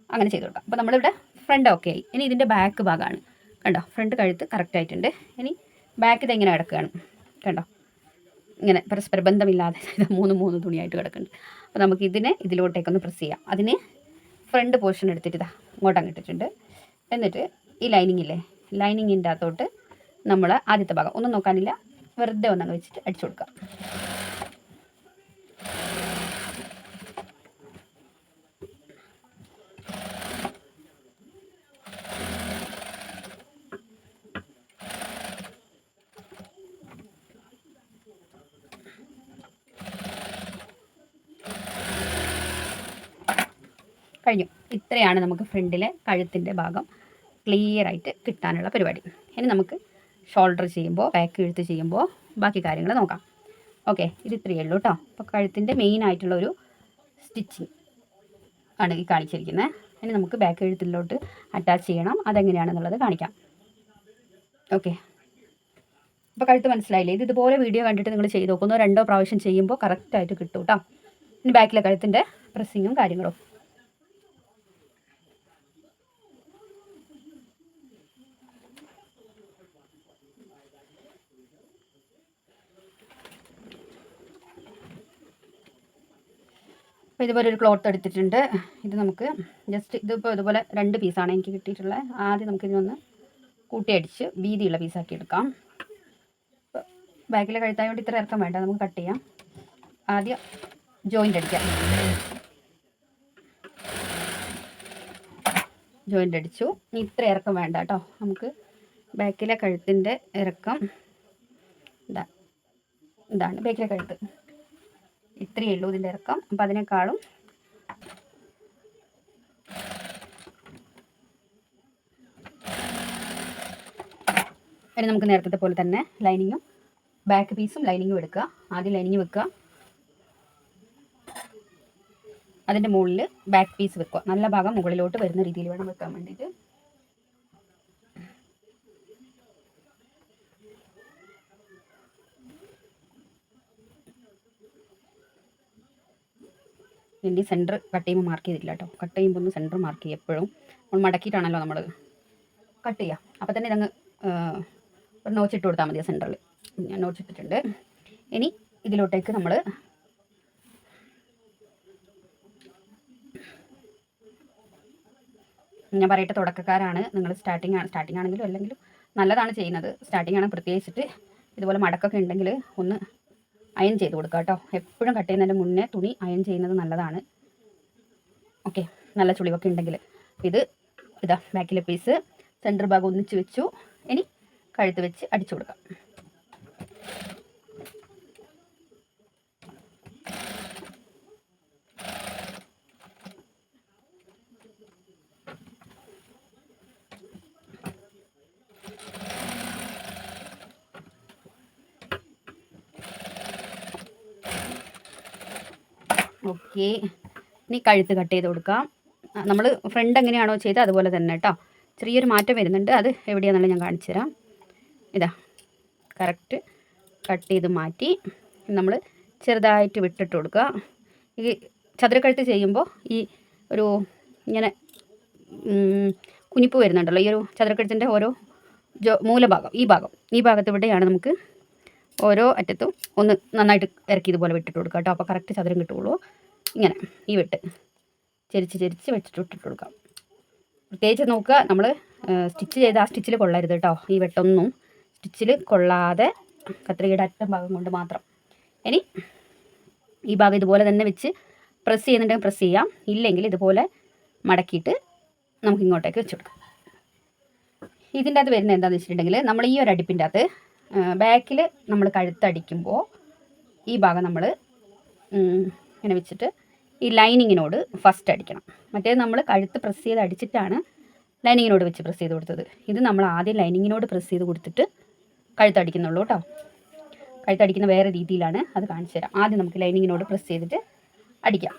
അങ്ങനെ ചെയ്ത് കൊടുക്കാം. അപ്പോൾ നമ്മളിവിടെ ഫ്രണ്ട് ഓക്കെ ആയി. ഇനി ഇതിൻ്റെ ബാക്ക് ഭാഗമാണ് കണ്ടോ. ഫ്രണ്ട് കഴുത്ത് കറക്റ്റായിട്ടുണ്ട്. ഇനി ബാക്ക് ഇതെങ്ങനെ കിടക്കുകയാണ് കണ്ടോ, ഇങ്ങനെ പരസ്പര ബന്ധമില്ലാതെ 3 തുണിയായിട്ട് കിടക്കുന്നുണ്ട്. അപ്പോൾ നമുക്ക് ഇതിനെ ഇതിലോട്ടേക്കൊന്ന് പ്രസ് ചെയ്യാം. അതിന് ഫ്രണ്ട് പോർഷൻ എടുത്തിട്ട് ഇതാ ഇങ്ങോട്ടങ്ങ് ഇട്ടിട്ടുണ്ട്. എന്നിട്ട് ഈ ലൈനിങ്ങില്ലേ, ലൈനിങ്ങിൻ്റെ അകത്തോട്ട് നമ്മൾ ആദ്യത്തെ ഭാഗം ഒന്നും നോക്കാനില്ല, വെറുതെ ഒന്നങ്ങ് വെച്ചിട്ട് അടിച്ചു കൊടുക്കാം. കഴിഞ്ഞു. ഇത്രയാണ് നമുക്ക് ഫ്രണ്ടിലെ കഴുത്തിൻ്റെ ഭാഗം ക്ലിയർ ആയിട്ട് കിട്ടാനുള്ള പരിപാടി. ഇനി നമുക്ക് ഷോൾഡർ ചെയ്യുമ്പോൾ, ബാക്ക് കഴുത്ത് ചെയ്യുമ്പോൾ ബാക്കി കാര്യങ്ങൾ നോക്കാം. ഓക്കെ, ഇത് ഇത്രയേ ഉള്ളൂ കേട്ടോ. അപ്പോൾ കഴുത്തിൻ്റെ മെയിൻ ആയിട്ടുള്ളൊരു സ്റ്റിച്ചിങ് ആണ് ഈ കാണിച്ചിരിക്കുന്നത്. ഇനി നമുക്ക് ബാക്ക് കഴുത്തിലോട്ട് അറ്റാച്ച് ചെയ്യണം. അതെങ്ങനെയാണെന്നുള്ളത് കാണിക്കാം. ഓക്കെ, അപ്പോൾ കഴുത്ത് മനസ്സിലായില്ലേ? ഇത് ഇതുപോലെ വീഡിയോ കണ്ടിട്ട് നിങ്ങൾ ചെയ്ത് നോക്കുന്നോ 2 പ്രാവശ്യം ചെയ്യുമ്പോൾ കറക്റ്റായിട്ട് കിട്ടും കേട്ടോ. ഇനി ബാക്കിലെ കഴുത്തിൻ്റെ പ്രസ്സിങ്ങും കാര്യങ്ങളും. അപ്പോൾ ഇതുപോലെ ഒരു ക്ലോത്ത് എടുത്തിട്ടുണ്ട്. ഇത് നമുക്ക് ജസ്റ്റ് ഇതിപ്പോൾ ഇതുപോലെ 2 പീസാണ് എനിക്ക് കിട്ടിയിട്ടുള്ളത്. ആദ്യം നമുക്കിതൊന്ന് കൂട്ടിയടിച്ച് വീതിയുള്ള പീസാക്കി എടുക്കാം. ബാക്കിലെ കഴുത്തായതുകൊണ്ട് ഇത്ര ഇറക്കം വേണ്ട, നമുക്ക് കട്ട് ചെയ്യാം. ആദ്യം ജോയിൻ്റ് അടിക്കാം. ജോയിൻ്റ് അടിച്ചു. ഇത്ര ഇറക്കം വേണ്ട കേട്ടോ. നമുക്ക് ബാക്കിലെ കഴുത്തിൻ്റെ ഇറക്കം ഇതാണ് ബാക്കിലെ കഴുത്ത്. ഇത്രയേ ഉള്ളൂ ഇതിൻ്റെ ഇറക്കം. അപ്പം അതിനേക്കാളും ഇനി നമുക്ക് നേരത്തെ പോലെ തന്നെ ലൈനിങ്ങും ബാക്ക് പീസും ലൈനിങ്ങും എടുക്കുക. ആദ്യം ലൈനിങ് വെക്കുക, അതിൻ്റെ മുകളിൽ ബാക്ക് പീസ് വെക്കുക. നല്ല ഭാഗം മുകളിലോട്ട് വരുന്ന രീതിയിൽ വേണം വെക്കാൻ വേണ്ടിയിട്ട്. ഇതിൻ്റെ സെൻറ്റർ കട്ട് ചെയ്യുമ്പോൾ മാർക്ക് ചെയ്തിട്ടില്ല കേട്ടോ. കട്ട് ചെയ്യുമ്പോൾ ഒന്ന് സെൻറ്റർ മാർക്ക് ചെയ്യുക. എപ്പോഴും നമ്മൾ മടക്കിയിട്ടാണല്ലോ നമ്മൾ കട്ട് ചെയ്യുക. അപ്പോൾ തന്നെ ഇതങ്ങ് ഒരു നോച്ചിട്ട് കൊടുത്താൽ മതി സെൻറ്ററിൽ. ഞാൻ നോച്ചിട്ടിട്ടുണ്ട്. ഇനി ഇതിലോട്ടേക്ക് നമ്മൾ ഞാൻ പറയട്ടെ, തുടക്കക്കാരാണ് നിങ്ങൾ, സ്റ്റാർട്ടിംഗ് ആണെങ്കിലും അല്ലെങ്കിലും നല്ലതാണ് ചെയ്യുന്നത്. സ്റ്റാർട്ടിംഗ് ആണ് പ്രത്യേകിച്ചിട്ട് ഇതുപോലെ മടക്കൊക്കെ ഉണ്ടെങ്കിൽ ഒന്ന് അയൺ ചെയ്ത് കൊടുക്കുക കേട്ടോ. എപ്പോഴും കട്ട് ചെയ്യുന്നതിൻ്റെ മുന്നേ തുണി അയൺ ചെയ്യുന്നത് നല്ലതാണ്. ഓക്കെ, നല്ല ചുളിവൊക്കെ ഉണ്ടെങ്കിൽ. ഇതാ ബാക്കിലെ പീസ് സെൻറ്റർ ഭാഗം ഒന്നിച്ച് വെച്ചു. ഇനി കഴുത്ത് വെച്ച് അടിച്ചു കൊടുക്കാം. ഓക്കെ, ഇനി കഴുത്ത് കട്ട് ചെയ്ത് കൊടുക്കാം. നമ്മൾ ഫ്രണ്ട് എങ്ങനെയാണോ ചെയ്തത് അതുപോലെ തന്നെ കേട്ടോ. ചെറിയൊരു മാറ്റം വരുന്നുണ്ട്, അത് എവിടെയാണെന്നുള്ള ഞാൻ കാണിച്ചു തരാം. ഇതാ കറക്റ്റ് കട്ട് ചെയ്ത് മാറ്റി നമ്മൾ ചെറുതായിട്ട് വിട്ടിട്ട് കൊടുക്കുക. ഈ ചതുരക്കഴുത്ത് ചെയ്യുമ്പോൾ ഈ ഒരു ഇങ്ങനെ കുനിപ്പ് വരുന്നുണ്ടല്ലോ, ഈ ഒരു ചതുരക്കഴുത്തിൻ്റെ ഓരോ മൂലഭാഗം, ഈ ഭാഗത്ത് ഇവിടെയാണ് നമുക്ക് ഓരോ അറ്റത്തും ഒന്ന് നന്നായിട്ട് ഇറക്കി ഇതുപോലെ വിട്ടിട്ട് കൊടുക്കുക കേട്ടോ. അപ്പോൾ കറക്റ്റ് ചതുരം കിട്ടുകയുള്ളൂ. ഇങ്ങനെ ഈ വെട്ട് ചെരിച്ച് വെച്ചിട്ട് ഇട്ടിട്ട് കൊടുക്കാം. പ്രത്യേകിച്ച് നോക്കുക, നമ്മൾ സ്റ്റിച്ച് ചെയ്ത് ആ സ്റ്റിച്ചിൽ കൊള്ളരുത് കേട്ടോ. ഈ വെട്ടൊന്നും സ്റ്റിച്ചിൽ കൊള്ളാതെ കത്രികയുടെ അറ്റം ഭാഗം കൊണ്ട് മാത്രം. ഇനി ഈ ഭാഗം ഇതുപോലെ തന്നെ വെച്ച് പ്രസ് ചെയ്യുന്നുണ്ടെങ്കിൽ പ്രസ് ചെയ്യാം, ഇല്ലെങ്കിൽ ഇതുപോലെ മടക്കിയിട്ട് നമുക്ക് ഇങ്ങോട്ടേക്ക് വെച്ച് കൊടുക്കാം. ഇതിൻ്റെ അകത്ത് വരുന്നത് എന്താണെന്ന് വെച്ചിട്ടുണ്ടെങ്കിൽ, നമ്മൾ ഈ ഒരു അടുപ്പിൻ്റെ അകത്ത് ബാക്കിൽ നമ്മൾ കഴുത്തടിക്കുമ്പോൾ ഈ ഭാഗം നമ്മൾ ഇങ്ങനെ വെച്ചിട്ട് ഈ ലൈനിങ്ങിനോട് ഫസ്റ്റ് അടിക്കണം. മറ്റേത് നമ്മൾ കഴുത്ത് പ്രസ് ചെയ്ത് അടിച്ചിട്ടാണ് ലൈനിങ്ങിനോട് വെച്ച് പ്രസ് ചെയ്ത് കൊടുത്തത്. ഇത് നമ്മൾ ആദ്യം ലൈനിങ്ങിനോട് പ്രസ് ചെയ്ത് കൊടുത്തിട്ട് കഴുത്തടിക്കുന്നുള്ളൂ കേട്ടോ. കഴുത്തടിക്കുന്ന വേറെ രീതിയിലാണ്, അത് കാണിച്ചു തരാം. ആദ്യം നമുക്ക് ലൈനിങ്ങിനോട് പ്രസ് ചെയ്തിട്ട് അടിക്കാം.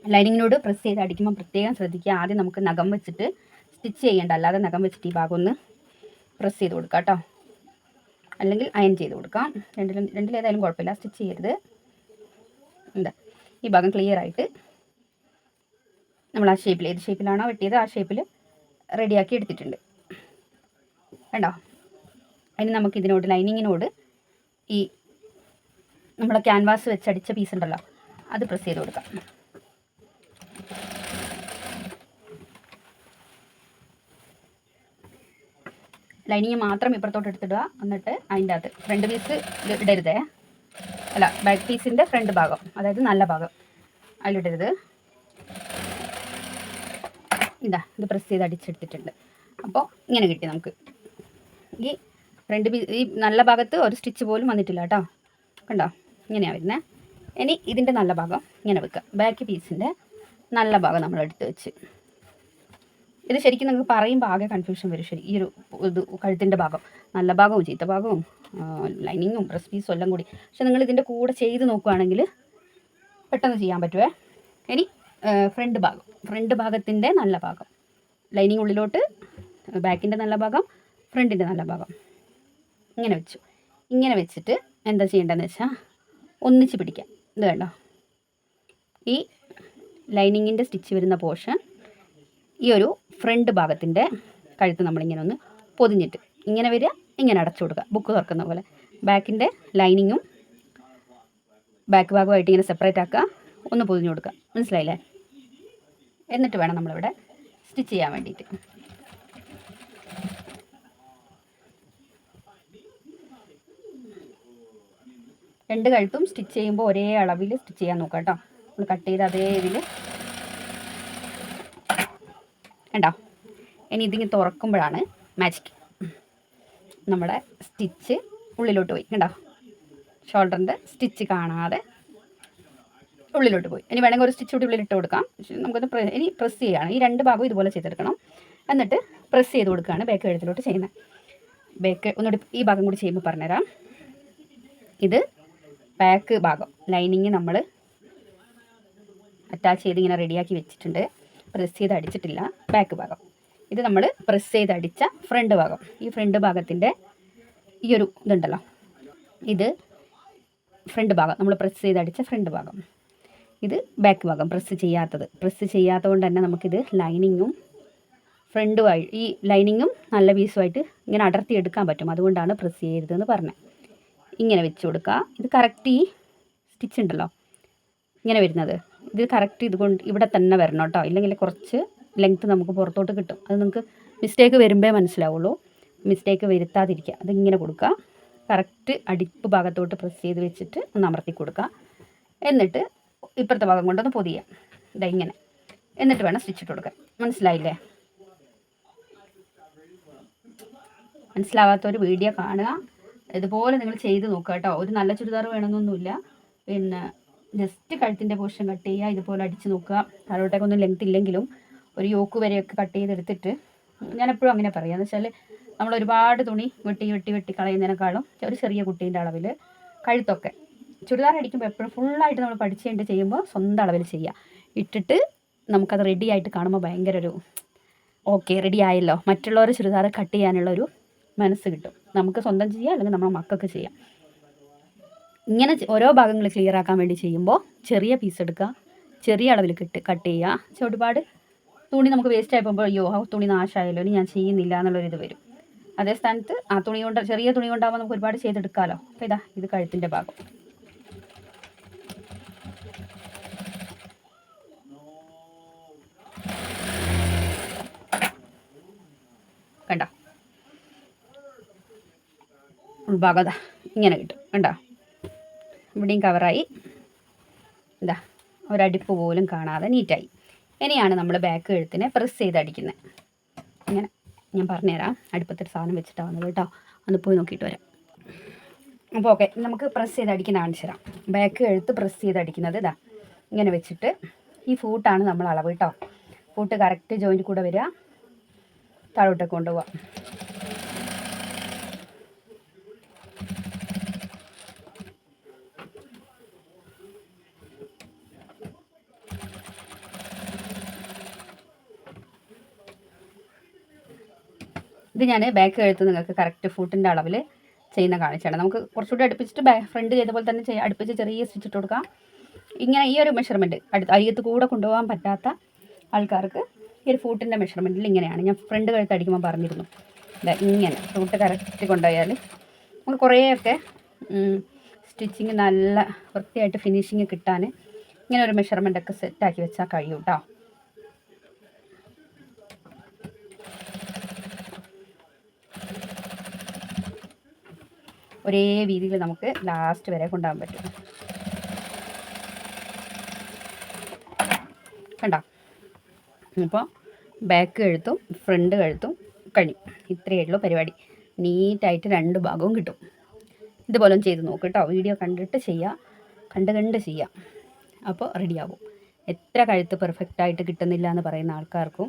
ലൈനിങ്ങിനോട് പ്രസ് ചെയ്ത് അടിക്കുമ്പോൾ പ്രത്യേകം ശ്രദ്ധിക്കുക. ആദ്യം നമുക്ക് നഖം വെച്ചിട്ട് സ്റ്റിച്ച് ചെയ്യേണ്ട, അല്ലാതെ നഖം വെച്ചിട്ട് ഈ ഭാഗം ഒന്ന് പ്രസ് ചെയ്ത് കൊടുക്കാം കേട്ടോ. അല്ലെങ്കിൽ അയൺ ചെയ്ത് കൊടുക്കാം. രണ്ടിലേതായാലും കുഴപ്പമില്ല, സ്റ്റിച്ച് ചെയ്യരുത്. എന്താ ഈ ഭാഗം ക്ലിയർ ആയിട്ട് നമ്മൾ ആ ഷേപ്പിൽ, ഏത് ഷേപ്പിലാണോ വെട്ടിയത് ആ ഷേപ്പിൽ റെഡിയാക്കി എടുത്തിട്ടുണ്ട്. കണ്ടോ? അതിന് നമുക്ക് ഇതിനോട് ലൈനിങ്ങിനോട് ഈ നമ്മളെ ക്യാൻവാസ് വെച്ചടിച്ച പീസ് ഉണ്ടല്ലോ അത് പ്രസ് ചെയ്ത് കൊടുക്കാം. ലൈനിങ് മാത്രം ഇപ്പുറത്തോട്ട് എടുത്തിടുക. എന്നിട്ട് അതിൻ്റെ അകത്ത് ഫ്രണ്ട് പീസ് ഇടരുതേ, അല്ല ബാക്ക് പീസിൻ്റെ ഫ്രണ്ട് ഭാഗം, അതായത് നല്ല ഭാഗം അതിലിടരുത്. ഇത് പ്രസ് ചെയ്ത് അടിച്ചെടുത്തിട്ടുണ്ട്. അപ്പോൾ ഇങ്ങനെ കിട്ടി നമുക്ക്. ഈ ഫ്രണ്ട് പീസ് ഈ നല്ല ഭാഗത്ത് ഒരു സ്റ്റിച്ച് പോലും വന്നിട്ടില്ല കേട്ടോ. കണ്ടോ? ഇങ്ങനെയാണ് വരുന്നത്. ഇനി ഇതിൻ്റെ നല്ല ഭാഗം ഇങ്ങനെ വെക്കുക. ബാക്ക് പീസിൻ്റെ നല്ല ഭാഗം നമ്മൾ എടുത്ത് വെച്ച്, ഇത് ശരിക്കും നിങ്ങൾക്ക് പറയുമ്പോൾ ആകെ കൺഫ്യൂഷൻ വരും. ശരി, ഈ ഒരു ഇത് കഴുത്തിൻ്റെ ഭാഗം നല്ല ഭാഗവും ചീത്ത ഭാഗവും ലൈനിങ്ങും ബ്രസ്റ്റ് പീസും എല്ലാം കൂടി. പക്ഷെ നിങ്ങൾ ഇതിൻ്റെ കൂടെ ചെയ്ത് നോക്കുകയാണെങ്കിൽ പെട്ടെന്ന് ചെയ്യാൻ പറ്റുമേ. ഇനി ഫ്രണ്ട് ഭാഗത്തിൻ്റെ നല്ല ഭാഗം, ലൈനിങ് ഉള്ളിലോട്ട്, ബാക്കിൻ്റെ നല്ല ഭാഗം, ഫ്രണ്ടിൻ്റെ നല്ല ഭാഗം ഇങ്ങനെ വെച്ചു. ഇങ്ങനെ വെച്ചിട്ട് എന്താ ചെയ്യേണ്ടതെന്ന് വെച്ചാൽ ഒന്നിച്ച് പിടിക്കാം. ഇത് കണ്ടോ? ഈ ലൈനിങ്ങിൻ്റെ സ്റ്റിച്ച് വരുന്ന പോർഷൻ ഈ ഒരു ഫ്രണ്ട് ഭാഗത്തിൻ്റെ കഴുത്ത് നമ്മളിങ്ങനെ ഒന്ന് പൊതിഞ്ഞിട്ട് ഇങ്ങനെ വരിക, ഇങ്ങനെ അടച്ചു കൊടുക്കുക, ബുക്ക് തുറക്കുന്ന പോലെ. ബാക്കിൻ്റെ ലൈനിങ്ങും ബാക്ക് ഭാഗമായിട്ട് ഇങ്ങനെ സെപ്പറേറ്റ് ആക്കുക, ഒന്ന് പൊതിഞ്ഞ് കൊടുക്കുക. മനസ്സിലായില്ലേ? എന്നിട്ട് വേണം നമ്മളിവിടെ സ്റ്റിച്ച് ചെയ്യാൻ വേണ്ടിയിട്ട്. രണ്ട് കഴുത്തും സ്റ്റിച്ച് ചെയ്യുമ്പോൾ ഒരേ അളവിൽ സ്റ്റിച്ച് ചെയ്യാൻ നോക്കാം കേട്ടോ. നമ്മൾ കട്ട് ചെയ്ത് അതേ ഇതിൽ കണ്ടോ? ഇനി ഇതിങ്ങനെ തുറക്കുമ്പോഴാണ് മാജിക്. നമ്മുടെ സ്റ്റിച്ച് ഉള്ളിലോട്ട് പോയി. കണ്ടോ? ഷോൾഡറിൻ്റെ സ്റ്റിച്ച് കാണാതെ ഉള്ളിലോട്ട് പോയി. ഇനി വേണമെങ്കിൽ ഒരു സ്റ്റിച്ച് കൂടി ഉള്ളിലിട്ട് കൊടുക്കാം. നമുക്കത് ഇനി പ്രസ് ചെയ്യുകയാണ്. ഈ രണ്ട് ഭാഗവും ഇതുപോലെ ചെയ്തെടുക്കണം. എന്നിട്ട് പ്രസ് ചെയ്ത് കൊടുക്കുകയാണ് ബാക്ക് കഴുത്തിലോട്ട് ചെയ്യുന്നത്. ബാക്ക് ഒന്നുകൂടി ഈ ഭാഗം കൂടി ചെയ്യുമ്പോൾ പറഞ്ഞുതരാം. ഇത് ബാക്ക് ഭാഗം ലൈനിങ് നമ്മൾ അറ്റാച്ച് ചെയ്ത് ഇങ്ങനെ റെഡിയാക്കി വെച്ചിട്ടുണ്ട്. പ്രസ് ചെയ്ത് അടിച്ചിട്ടില്ല ബാക്ക് ഭാഗം. ഇത് നമ്മൾ പ്രസ് ചെയ്ത് അടിച്ച ഫ്രണ്ട് ഭാഗം. ഈ ഫ്രണ്ട് ഭാഗത്തിൻ്റെ ഈ ഒരു ഇതുണ്ടല്ലോ, ഇത് ഫ്രണ്ട് ഭാഗം, നമ്മൾ പ്രസ് ചെയ്ത് അടിച്ച ഫ്രണ്ട് ഭാഗം. ഇത് ബാക്ക് ഭാഗം പ്രസ് ചെയ്യാത്തത് കൊണ്ട് തന്നെ നമുക്കിത് ലൈനിങ്ങും ഫ്രണ്ടുമായി, ഈ ലൈനിങ്ങും നല്ല പീസുമായിട്ട് ഇങ്ങനെ അടർത്തിയെടുക്കാൻ പറ്റും. അതുകൊണ്ടാണ് പ്രസ് ചെയ്യരുതെന്ന് പറഞ്ഞത്. ഇങ്ങനെ വെച്ച് കൊടുക്കുക. ഇത് കറക്റ്റ് ഈ സ്റ്റിച്ച് ഉണ്ടല്ലോ ഇങ്ങനെ വരുന്നത്, ഇത് കറക്റ്റ് ഇതുകൊണ്ട് ഇവിടെ തന്നെ വരണം കേട്ടോ. ഇല്ലെങ്കിൽ കുറച്ച് ലെങ്ത്ത് നമുക്ക് പുറത്തോട്ട് കിട്ടും. അത് നിങ്ങൾക്ക് മിസ്റ്റേക്ക് വരുമ്പേ മനസ്സിലാവുള്ളൂ. മിസ്റ്റേക്ക് വരുത്താതിരിക്കുക. അതിങ്ങനെ കൊടുക്കുക. കറക്റ്റ് അടിപ്പ് ഭാഗത്തോട്ട് പ്രസ് ചെയ്ത് വെച്ചിട്ട് ഒന്ന് അമർത്തി കൊടുക്കുക. എന്നിട്ട് ഇപ്പുറത്തെ ഭാഗം കൊണ്ടൊന്ന് പൊതിയാം. ഇതാ ഇങ്ങനെ. എന്നിട്ട് വേണം സ്റ്റിച്ച് ഇട്ട് കൊടുക്കാൻ. മനസ്സിലായില്ലേ? മനസ്സിലാവാത്തൊരു വീഡിയോ കാണുക. ഇതുപോലെ നിങ്ങൾ ചെയ്ത് നോക്കുക കേട്ടോ. ഒരു നല്ല ചുരിദാർ വേണമെന്നൊന്നുമില്ല. പിന്നെ ജസ്റ്റ് കഴുത്തിൻ്റെ പോർഷൻ കട്ട് ചെയ്യുക, ഇതുപോലെ അടിച്ച് നോക്കുക. താഴോട്ടേക്കൊന്നും ലെങ്ത് ഇല്ലെങ്കിലും ഒരു യോക്ക് വരെയൊക്കെ കട്ട് ചെയ്തെടുത്തിട്ട്, ഞാനെപ്പോഴും അങ്ങനെ പറയാം. എന്ന് വെച്ചാൽ നമ്മൾ ഒരുപാട് തുണി വെട്ടി കളയുന്നതിനേക്കാളും ഒരു ചെറിയ കുട്ടീൻ്റെ അളവിൽ കഴുത്തൊക്കെ ചുരിദാർ അടിക്കുമ്പോൾ എപ്പോഴും ഫുള്ളായിട്ട് നമ്മൾ പഠിച്ചുകൊണ്ട് ചെയ്യുമ്പോൾ സ്വന്തം അളവിൽ ചെയ്യുക. ഇട്ടിട്ട് നമുക്കത് റെഡി ആയിട്ട് കാണുമ്പോൾ ഭയങ്കര ഒരു ഓക്കെ റെഡി ആയല്ലോ, മറ്റുള്ളവർ ചുരിദാർ കട്ട് ചെയ്യാനുള്ളൊരു മനസ്സ് കിട്ടും. നമുക്ക് സ്വന്തം ചെയ്യാം, അല്ലെങ്കിൽ നമ്മുടെ മക്കൾക്ക് ചെയ്യാം. ഇങ്ങനെ ഓരോ ഭാഗങ്ങൾ ക്ലിയർ ആക്കാൻ വേണ്ടി ചെയ്യുമ്പോൾ ചെറിയ പീസ് എടുക്കുക, ചെറിയ അളവിൽ കട്ട് ചെയ്യുക. ഒരുപാട് തുണി നമുക്ക് വേസ്റ്റ് ആയി പോകുമ്പോൾ അയ്യോ ആ തുണി നാശമായല്ലോ, ഇനി ഞാൻ ചെയ്യുന്നില്ല എന്നുള്ളൊരിത് വരും. അതേ സ്ഥാനത്ത് ആ തുണി കൊണ്ട്, ചെറിയ തുണി കൊണ്ടാകുമ്പോൾ നമുക്ക് ഒരുപാട് ചെയ്തെടുക്കാമല്ലോ. അപ്പോൾ ഇതാ ഇത് കഴുത്തിൻ്റെ ഭാഗം. കണ്ടോ? ഉൾഭാഗത ഇങ്ങനെ കിട്ടും. കണ്ടോ? ഇവിടെയും കവറായി. ഇതാ ഒരടിപ്പ് പോലും കാണാതെ നീറ്റായി. ഇനിയാണ് നമ്മൾ ബാക്ക് കഴുത്തിനെ പ്രസ് ചെയ്ത് അടിക്കുന്നത്. ഇങ്ങനെ ഞാൻ പറഞ്ഞുതരാം. അടുപ്പത്തൊരു സാധനം വെച്ചിട്ടാണ് വന്നത് കേട്ടോ. ഒന്ന് പോയി നോക്കിയിട്ട് വരാം. അപ്പോൾ ഓക്കെ, നമുക്ക് പ്രസ് ചെയ്ത് അടിക്കുന്ന കാണിച്ചു തരാം. ബാക്ക് കഴുത്ത് പ്രസ് ചെയ്ത് അടിക്കുന്നത് ഇതാ ഇങ്ങനെ വെച്ചിട്ട്, ഈ ഫൂട്ടാണ് നമ്മൾ അളവ് കേട്ടോ. ഫൂട്ട് കറക്റ്റ് ജോയിൻറ്റ് കൂടെ വരിക, താഴോട്ടൊക്കെ കൊണ്ടുപോവാം. ഇത് ഞാൻ ബാക്ക് കഴുത്ത് നിങ്ങൾക്ക് കറക്റ്റ് ഫൂട്ടിൻ്റെ അളവിൽ ചെയ്യുന്ന കാണിച്ചാണ്. നമുക്ക് കുറച്ചുകൂടി അടുപ്പിച്ചിട്ട് ഫ്രണ്ട് ചെയ്ത പോലെ തന്നെ അടുപ്പിച്ച് ചെറിയ സ്റ്റിച്ച് ഇട്ട് കൊടുക്കാം. ഇങ്ങനെ ഈ ഒരു മെഷർമെൻറ്റ് അരികത്ത് കൂടെ കൊണ്ടുപോകാൻ പറ്റാത്ത ആൾക്കാർക്ക് ഈ ഒരു ഫൂട്ടിൻ്റെ മെഷർമെൻറ്റിൽ ഇങ്ങനെയാണ്. ഞാൻ ഫ്രണ്ട് കഴുത്ത് അടിക്കുമ്പോൾ പറഞ്ഞിരുന്നു. ഇങ്ങനെ റൂട്ട് കറക്റ്റ് കൊണ്ടുപോയാൽ നമുക്ക് കുറേയൊക്കെ സ്റ്റിച്ചിങ് നല്ല വൃത്തിയായിട്ട് ഫിനിഷിങ് കിട്ടാൻ ഇങ്ങനെ ഒരു മെഷർമെൻ്റൊക്കെ സെറ്റാക്കി വെച്ചാൽ കഴിയും കേട്ടോ. ഒരേ വീതിയിൽ നമുക്ക് ലാസ്റ്റ് വരെ കൊണ്ടുപോകാൻ പറ്റും. കണ്ടോ? അപ്പോൾ ബാക്ക് കഴുത്തും ഫ്രണ്ട് കഴുത്തും കഴിഞ്ഞു. ഇത്രയേ ഉള്ളൂ പരിപാടി. നീറ്റായിട്ട് 2 ഭാഗവും കിട്ടും. ഇതുപോലെ ചെയ്ത് നോക്ക് കേട്ടോ. വീഡിയോ കണ്ടിട്ട് കണ്ട് ചെയ്യുക. അപ്പോൾ റെഡിയാവും. എത്ര കഴുത്ത് പെർഫെക്റ്റായിട്ട് കിട്ടുന്നില്ല എന്ന് പറയുന്ന ആൾക്കാർക്കും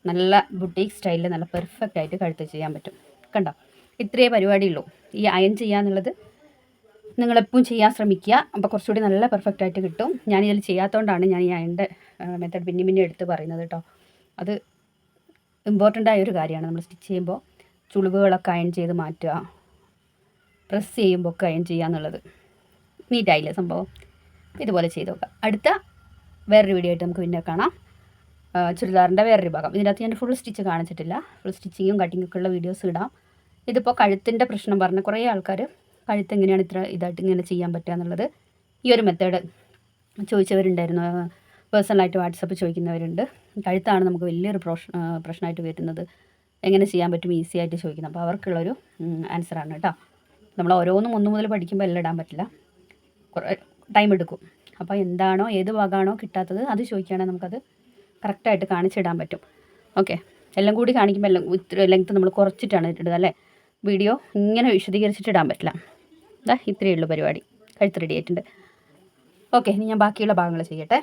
നല്ല ബുട്ടീക്ക് സ്റ്റൈലിൽ നല്ല പെർഫെക്റ്റായിട്ട് കഴുത്ത് ചെയ്യാൻ പറ്റും. കണ്ടോ? ഇത്രയേ പരിപാടിയുള്ളൂ. ഈ അയൺ ചെയ്യാന്നുള്ളത് നിങ്ങളെപ്പോഴും ചെയ്യാൻ ശ്രമിക്കുക. അപ്പോൾ കുറച്ചുകൂടി നല്ല പെർഫെക്റ്റായിട്ട് കിട്ടും. ഞാനിതിൽ ചെയ്യാത്തതുകൊണ്ടാണ് ഞാൻ ഈ അയണിൻ്റെ മെത്തേഡ് പിന്നെ എടുത്ത് പറയുന്നത് കേട്ടോ. അത് ഇമ്പോർട്ടൻ്റ് ആയൊരു കാര്യമാണ്. നമ്മൾ സ്റ്റിച്ച് ചെയ്യുമ്പോൾ ചുളിവുകളൊക്കെ അയൺ ചെയ്ത് മാറ്റുക, പ്രസ് ചെയ്യുമ്പോൾ ഒക്കെ അയൺ ചെയ്യുക എന്നുള്ളത്. നീറ്റായില്ലേ സംഭവം? ഇതുപോലെ ചെയ്ത് നോക്കുക. അടുത്ത വേറൊരു വീഡിയോ ആയിട്ട് നമുക്ക് പിന്നെ കാണാം. ചുരിദാറിൻ്റെ വേറൊരു ഭാഗം. ഇതിനകത്ത് ഞാൻ ഫുൾ സ്റ്റിച്ച് കാണിച്ചിട്ടില്ല. ഫുൾ സ്റ്റിച്ചിങ്ങും കട്ടിങ്ങൊക്കെ ഉള്ള വീഡിയോസ് ഇടാം. ഇതിപ്പോൾ കഴുത്തിൻ്റെ പ്രശ്നം പറഞ്ഞ് കുറേ ആൾക്കാർ കഴുത്ത് എങ്ങനെയാണ് ഇത്ര ഇതായിട്ട് ഇങ്ങനെ ചെയ്യാൻ പറ്റുക എന്നുള്ളത് ഈ ഒരു മെത്തേഡ് ചോദിച്ചവരുണ്ടായിരുന്നു. പേഴ്സണലായിട്ട് വാട്സപ്പ് ചോദിക്കുന്നവരുണ്ട്. കഴുത്താണ് നമുക്ക് വലിയൊരു പ്രശ്നമായിട്ട് വരുന്നത്, എങ്ങനെ ചെയ്യാൻ പറ്റും ഈസി ആയിട്ട് ചോദിക്കുന്നത്. അപ്പോൾ അവർക്കുള്ളൊരു ആൻസറാണ് കേട്ടോ. നമ്മൾ ഓരോന്നും 1 മുതൽ പഠിക്കുമ്പോൾ എല്ലാം ഇടാൻ പറ്റില്ല, കുറേ ടൈം എടുക്കും. അപ്പോൾ എന്താണോ ഏത് ഭാഗമാണോ കിട്ടാത്തത് അത് ചോദിക്കുകയാണെങ്കിൽ നമുക്കത് കറക്റ്റായിട്ട് കാണിച്ചിടാൻ പറ്റും. ഓക്കെ, എല്ലാം കൂടി കാണിക്കുമ്പോൾ എല്ലാം ഇത്ര ലെങ്ത്ത് നമ്മൾ കുറച്ചിട്ടാണ് ഇടുക അല്ലേ. വീഡിയോ ഇങ്ങനെ വിശദീകരിച്ചിട്ട് ഇടാൻ പറ്റില്ല. ഇത്രയേ ഉള്ളൂ പരിപാടി. കഴുത്ത് റെഡി ആയിട്ടുണ്ട്. ഓക്കെ, ഇനി ഞാൻ ബാക്കിയുള്ള ഭാഗങ്ങൾ ചെയ്യട്ടെ.